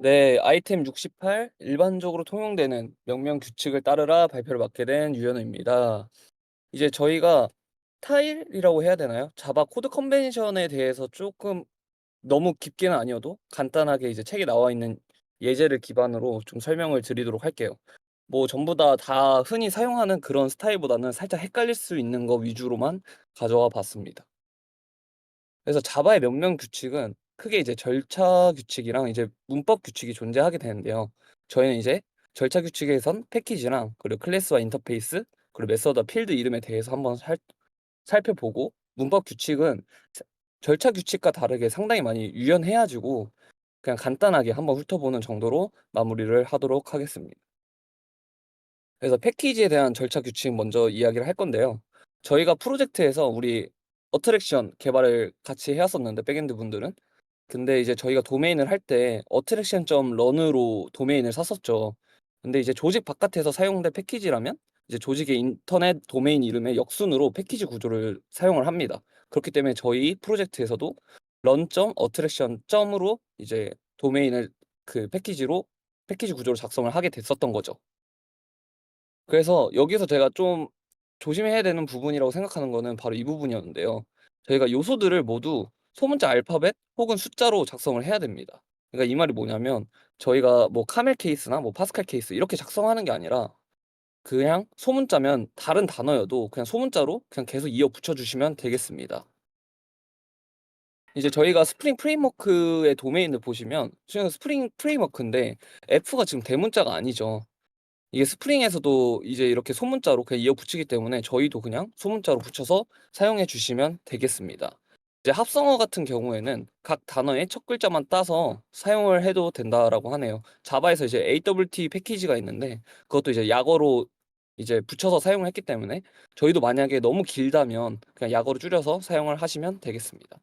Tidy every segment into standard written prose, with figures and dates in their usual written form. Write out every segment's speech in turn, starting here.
네, 아이템 68 일반적으로 통용되는 명령 규칙을 따르라 발표를 맡게 된 유연우입니다. 이제 저희가 타일이라고 해야 되나요? 자바 코드 컨벤션에 대해서 조금 너무 깊게는 아니어도 간단하게 이제 책에 나와 있는 예제를 기반으로 좀 설명을 드리도록 할게요. 뭐 전부 다 흔히 사용하는 그런 스타일보다는 살짝 헷갈릴 수 있는 거 위주로만 가져와 봤습니다. 그래서 자바의 명령 규칙은 크게 이제 절차 규칙이랑 이제 문법 규칙이 존재하게 되는데요. 저희는 이제 절차 규칙에선 패키지랑 그리고 클래스와 인터페이스 그리고 메서드와 필드 이름에 대해서 한번 살펴보고, 문법 규칙은 절차 규칙과 다르게 상당히 많이 유연해 가지고 그냥 간단하게 한번 훑어보는 정도로 마무리를 하도록 하겠습니다. 그래서 패키지에 대한 절차 규칙 먼저 이야기를 할 건데요. 저희가 프로젝트에서 우리 어트랙션 개발을 같이 해왔었는데, 백엔드 분들은. 근데 이제 저희가 도메인을 할 때 attraction.run으로 도메인을 샀었죠. 근데 이제 조직 바깥에서 사용된 패키지라면 이제 조직의 인터넷 도메인 이름의 역순으로 패키지 구조를 사용을 합니다. 그렇기 때문에 저희 프로젝트에서도 run.attraction.으로 이제 도메인을 그 패키지 구조로 작성을 하게 됐었던 거죠. 그래서 여기서 제가 좀 조심해야 되는 부분이라고 생각하는 거는 바로 이 부분이었는데요. 저희가 요소들을 모두 소문자 알파벳 혹은 숫자로 작성을 해야 됩니다. 그러니까 이 말이 뭐냐면, 저희가 뭐 카멜 케이스나 뭐 파스칼 케이스 이렇게 작성하는 게 아니라 그냥 소문자면 다른 단어여도 그냥 소문자로 그냥 계속 이어 붙여 주시면 되겠습니다. 이제 저희가 스프링 프레임워크의 도메인을 보시면 지금 스프링 프레임워크인데 F가 지금 대문자가 아니죠. 이게 스프링에서도 이제 이렇게 소문자로 그냥 이어 붙이기 때문에 저희도 그냥 소문자로 붙여서 사용해 주시면 되겠습니다. 이제 합성어 같은 경우에는 각 단어의 첫 글자만 따서 사용을 해도 된다라고 하네요. 자바에서 이제 AWT 패키지가 있는데 그것도 이제 약어로 이제 붙여서 사용을 했기 때문에 저희도 만약에 너무 길다면 그냥 약어로 줄여서 사용을 하시면 되겠습니다.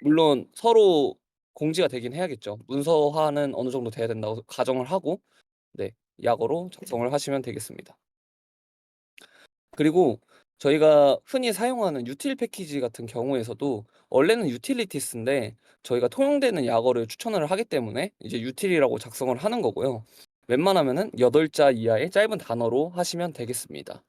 물론 서로 공지가 되긴 해야겠죠. 문서화는 어느 정도 돼야 된다고 가정을 하고, 네, 약어로 작성을 하시면 되겠습니다. 그리고 저희가 흔히 사용하는 유틸 패키지 같은 경우에서도 원래는 유틸리티스인데 저희가 통용되는 약어를 추천을 하기 때문에 이제 유틸이라고 작성을 하는 거고요. 웬만하면은 8자 이하의 짧은 단어로 하시면 되겠습니다.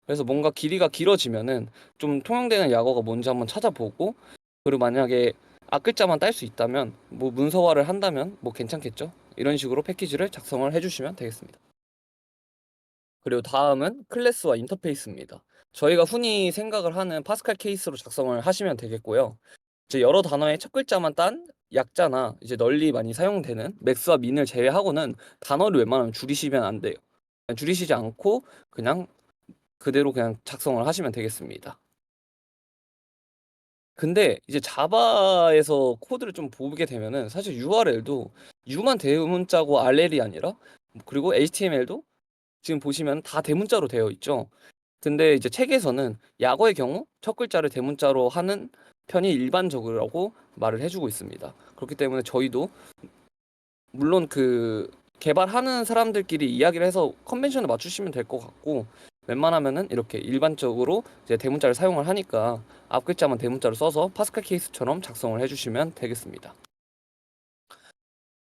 그래서 뭔가 길이가 길어지면은 좀 통용되는 약어가 뭔지 한번 찾아보고, 그리고 만약에 앞글자만 딸 수 있다면 뭐 문서화를 한다면 뭐 괜찮겠죠. 이런 식으로 패키지를 작성을 해주시면 되겠습니다. 그리고 다음은 클래스와 인터페이스입니다. 저희가 흔히 생각을 하는 파스칼 케이스로 작성을 하시면 되겠고요. 이제 여러 단어의 첫 글자만 딴 약자나 이제 널리 많이 사용되는 맥스와 민을 제외하고는 단어를 웬만하면 줄이시면 안 돼요. 그냥 줄이시지 않고 그냥 그대로 그냥 작성을 하시면 되겠습니다. 근데 이제 자바에서 코드를 좀 보게 되면은 사실 URL도 U만 대문자고 RL이 아니라, 그리고 HTML도 지금 보시면 다 대문자로 되어 있죠. 근데 이제 책에서는 약어의 경우 첫 글자를 대문자로 하는 편이 일반적이라고 말을 해주고 있습니다. 그렇기 때문에 저희도 물론 그 개발하는 사람들끼리 이야기를 해서 컨벤션을 맞추시면 될 것 같고, 웬만하면은 이렇게 일반적으로 이제 대문자를 사용을 하니까 앞 글자만 대문자로 써서 파스칼 케이스처럼 작성을 해주시면 되겠습니다.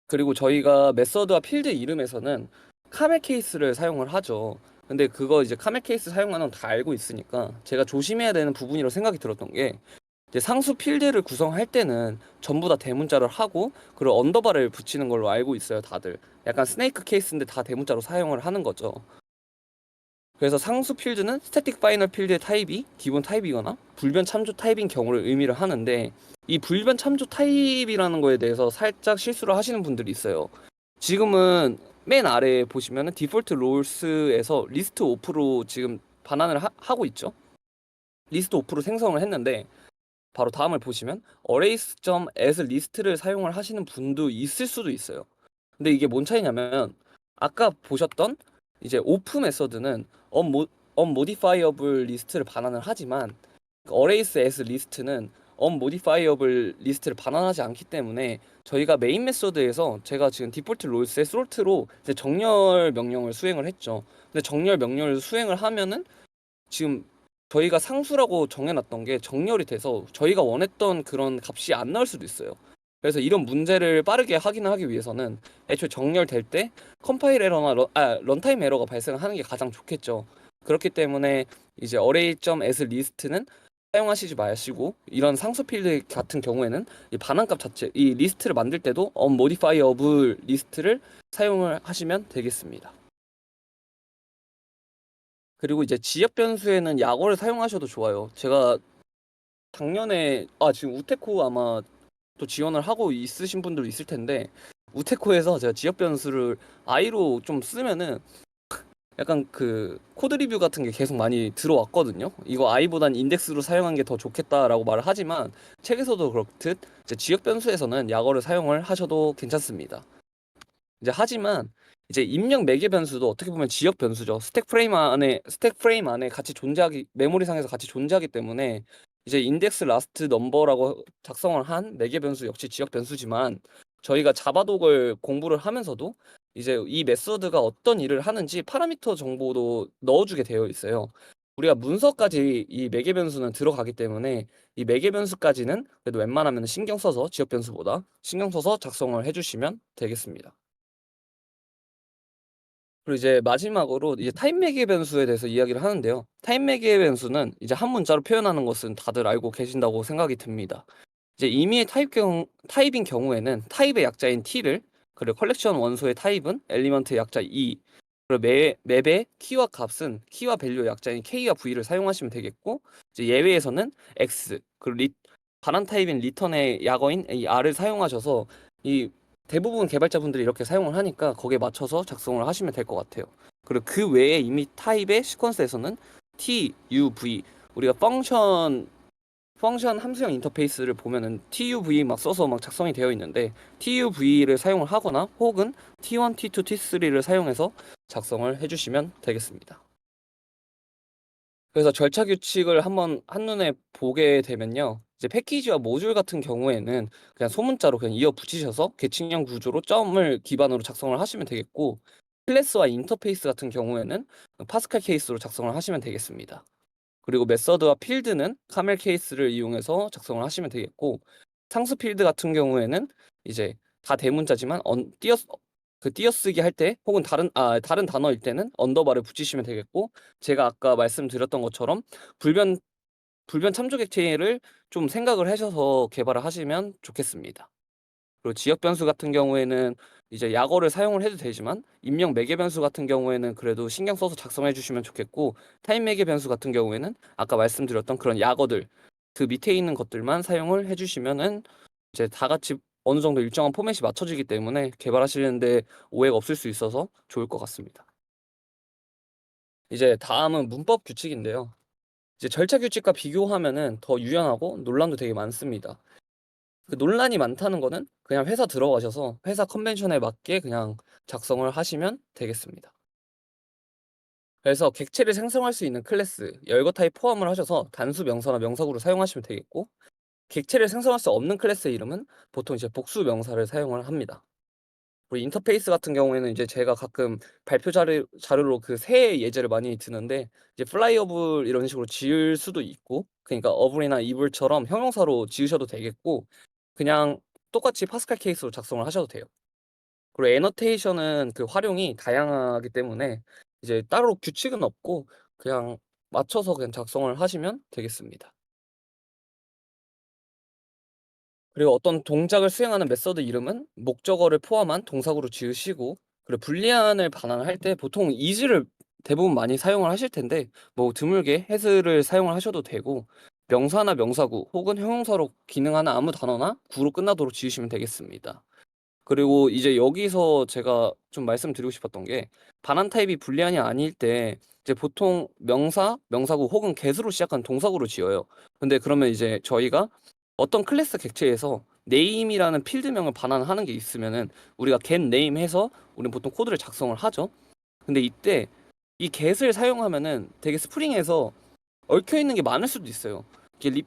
그리고 저희가 메서드와 필드 이름에서는 카멜 케이스를 사용을 하죠. 근데 그거 이제 카멜 케이스 사용하는 건 다 알고 있으니까 제가 조심해야 되는 부분이라고 생각이 들었던 게, 이제 상수 필드를 구성할 때는 전부 다 대문자를 하고 그리고 언더바를 붙이는 걸로 알고 있어요, 다들. 약간 스네이크 케이스인데 다 대문자로 사용을 하는 거죠. 그래서 상수 필드는 스태틱 파이널 필드의 타입이 기본 타입이거나 불변 참조 타입인 경우를 의미를 하는데, 이 불변 참조 타입이라는 거에 대해서 살짝 실수를 하시는 분들이 있어요. 지금은 맨 아래에 보시면은 디폴트 롤스에서 리스트 오프로 지금 반환을 하고 있죠. 리스트 오프로 생성을 했는데 바로 다음을 보시면 arrays.as 리스트를 사용을 하시는 분도 있을 수도 있어요. 근데 이게 뭔 차이냐면, 아까 보셨던 이제 오프 메서드는 unmodifiable 리스트를 반환을 하지만 arrays as 리스트는 unmodifiable 리스트를 반환하지 않기 때문에 저희가 메인 메서드에서 제가 지금 디폴트 롤스의 sort로 이제 정렬 명령을 수행을 했죠. 근데 정렬 명령을 수행을 하면은 지금 저희가 상수라고 정해놨던 게 정렬이 돼서 저희가 원했던 그런 값이 안 나올 수도 있어요. 그래서 이런 문제를 빠르게 확인하기 위해서는 애초에 정렬될 때 컴파일 에러나 런타임 에러가 발생하는 게 가장 좋겠죠. 그렇기 때문에 이제 array.as 리스트는 사용하시지 마시고, 이런 상수 필드 같은 경우에는 이 반환값 자체, 이 리스트를 만들 때도 unmodifiable 리스트를 사용을 하시면 되겠습니다. 그리고 이제 지역 변수에는 약어를 사용하셔도 좋아요. 제가 작년에 지금 우테코 아마 또 지원을 하고 있으신 분들도 있을 텐데, 우테코에서 제가 지역 변수를 i로 좀 쓰면은 약간 그 코드 리뷰 같은 게 계속 많이 들어왔거든요. 이거 i보단 인덱스로 사용한 게 더 좋겠다라고 말을 하지만, 책에서도 그렇듯 이제 지역 변수에서는 약어를 사용을 하셔도 괜찮습니다. 이제 하지만 이제 입력 매개 변수도 어떻게 보면 지역 변수죠. 스택 프레임 안에 같이 존재하기, 메모리상에서 같이 존재하기 때문에 이제 인덱스 라스트 넘버라고 작성을 한 매개 변수 역시 지역 변수지만, 저희가 자바독을 공부를 하면서도 이제 이 메서드가 어떤 일을 하는지 파라미터 정보도 넣어주게 되어 있어요. 우리가 문서까지 이 매개 변수는 들어가기 때문에 이 매개 변수까지는 그래도 웬만하면 신경 써서, 지역 변수보다 신경 써서 작성을 해주시면 되겠습니다. 그리고 이제 마지막으로 이제 타임 매개 변수에 대해서 이야기를 하는데요. 타임 매개 변수는 이제 한 문자로 표현하는 것은 다들 알고 계신다고 생각이 듭니다. 이제 임의의 타입인 경우에는 타입의 약자인 t를, 그리고 컬렉션 원소의 타입은 엘리먼트의 약자 e, 그리고 맵의 키와 값은 키와 밸류 약자인 k와 v를 사용하시면 되겠고, 이제 예외에서는 x, 그리고 반환 타입인 리턴의 약어인 이 r을 사용하셔서, 이 대부분 개발자분들이 이렇게 사용을 하니까 거기에 맞춰서 작성을 하시면 될 것 같아요. 그리고 그 외에 이미 타입의 시퀀스에서는 t, u, v, 우리가 펑션 함수형 인터페이스를 보면은 tuv 막 써서 막 작성이 되어 있는데, tuv를 사용을 하거나 혹은 t1, t2, t3를 사용해서 작성을 해주시면 되겠습니다. 그래서 절차 규칙을 한번 한눈에 보게 되면요. 이제 패키지와 모듈 같은 경우에는 그냥 소문자로 그냥 이어 붙이셔서 계층형 구조로 점을 기반으로 작성을 하시면 되겠고, 클래스와 인터페이스 같은 경우에는 파스칼 케이스로 작성을 하시면 되겠습니다. 그리고 메서드와 필드는 카멜 케이스를 이용해서 작성을 하시면 되겠고, 상수 필드 같은 경우에는 이제 다 대문자지만 띄어쓰기 할 때 혹은 다른 단어일 때는 언더바를 붙이시면 되겠고, 제가 아까 말씀드렸던 것처럼 불변 불변 참조 객체를 좀 생각을 하셔서 개발을 하시면 좋겠습니다. 그리고 지역 변수 같은 경우에는 이제 약어를 사용을 해도 되지만, 입력 매개 변수 같은 경우에는 그래도 신경 써서 작성해 주시면 좋겠고, 타임 매개 변수 같은 경우에는 아까 말씀드렸던 그런 약어들, 그 밑에 있는 것들만 사용을 해 주시면은 이제 다 같이 어느 정도 일정한 포맷이 맞춰지기 때문에 개발하시는데 오해가 없을 수 있어서 좋을 것 같습니다. 이제 다음은 문법 규칙인데요. 이제 절차 규칙과 비교하면은 더 유연하고 논란도 되게 많습니다. 그 논란이 많다는 거는 그냥 회사 들어가셔서 회사 컨벤션에 맞게 그냥 작성을 하시면 되겠습니다. 그래서 객체를 생성할 수 있는 클래스, 열거 타입 포함을 하셔서 단수 명사나 명사구를 사용하시면 되겠고, 객체를 생성할 수 없는 클래스의 이름은 보통 이제 복수 명사를 사용을 합니다. 그리고 인터페이스 같은 경우에는 이제 제가 가끔 발표 자료로 그 새 예제를 많이 드는데, 이제 플라이어블 이런 식으로 지을 수도 있고, 그러니까 어블이나 이블처럼 형용사로 지으셔도 되겠고, 그냥 똑같이 파스칼 케이스로 작성을 하셔도 돼요. 그리고 애너테이션은 그 활용이 다양하기 때문에 이제 따로 규칙은 없고 그냥 맞춰서 그냥 작성을 하시면 되겠습니다. 그리고 어떤 동작을 수행하는 메서드 이름은 목적어를 포함한 동사구로 지으시고, 그리고 불리안을 반환할 때 보통 is를 대부분 많이 사용을 하실 텐데, 뭐 드물게 has를 사용을 하셔도 되고, 명사나 명사구 혹은 형용사로 기능하는 아무 단어나 구로 끝나도록 지으시면 되겠습니다. 그리고 이제 여기서 제가 좀 말씀드리고 싶었던 게, 반환 타입이 불리한이 아닐 때 이제 보통 명사, 명사구 혹은 get으로 시작한 동사구로 지어요. 근데 그러면 이제 저희가 어떤 클래스 객체에서 name이라는 필드명을 반환하는 게 있으면은 우리가 get name 해서 우리는 보통 코드를 작성을 하죠. 근데 이때 이 get을 사용하면은 되게 스프링에서 얽혀 있는 게 많을 수도 있어요. 이게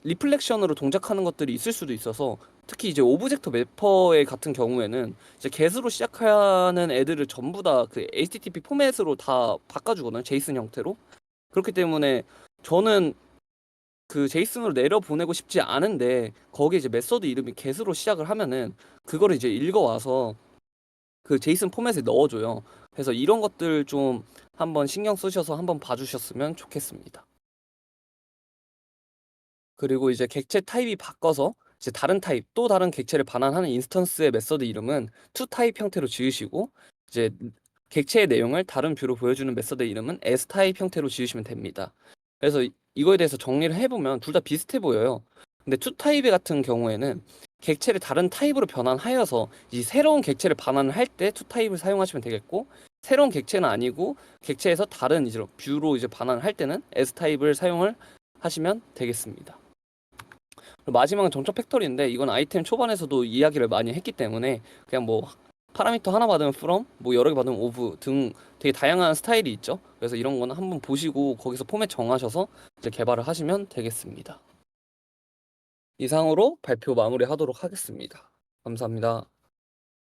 리플렉션으로 동작하는 것들이 있을 수도 있어서, 특히 이제 오브젝트 매퍼의 같은 경우에는 이제 get으로 시작하는 애들을 전부 다 그 HTTP 포맷으로 다 바꿔주거든요. 제이슨 형태로. 그렇기 때문에 저는 그 제이슨으로 내려보내고 싶지 않은데 거기에 이제 메서드 이름이 get으로 시작을 하면은 그거를 이제 읽어와서 그 제이슨 포맷에 넣어줘요. 그래서 이런 것들 좀 한번 신경 쓰셔서 한번 봐주셨으면 좋겠습니다. 그리고 이제 객체 타입이 바꿔서 이제 다른 타입, 또 다른 객체를 반환하는 인스턴스의 메서드 이름은 to 타입 형태로 지으시고, 이제 객체의 내용을 다른 뷰로 보여주는 메서드 이름은 as 타입 형태로 지으시면 됩니다. 그래서 이거에 대해서 정리를 해보면 둘 다 비슷해 보여요. 근데 to 타입 같은 경우에는 객체를 다른 타입으로 변환하여서 이 새로운 객체를 반환을 할 때 to 타입을 사용하시면 되겠고, 새로운 객체는 아니고 객체에서 다른 이제 뷰로 이제 반환을 할 때는 as 타입을 사용을 하시면 되겠습니다. 마지막은 정적 팩터리인데 이건 아이템 초반에서도 이야기를 많이 했기 때문에 그냥 뭐 파라미터 하나 받으면 from, 뭐 여러 개 받으면 of 등 되게 다양한 스타일이 있죠. 그래서 이런 거는 한번 보시고 거기서 포맷 정하셔서 이제 개발을 하시면 되겠습니다. 이상으로 발표 마무리하도록 하겠습니다. 감사합니다.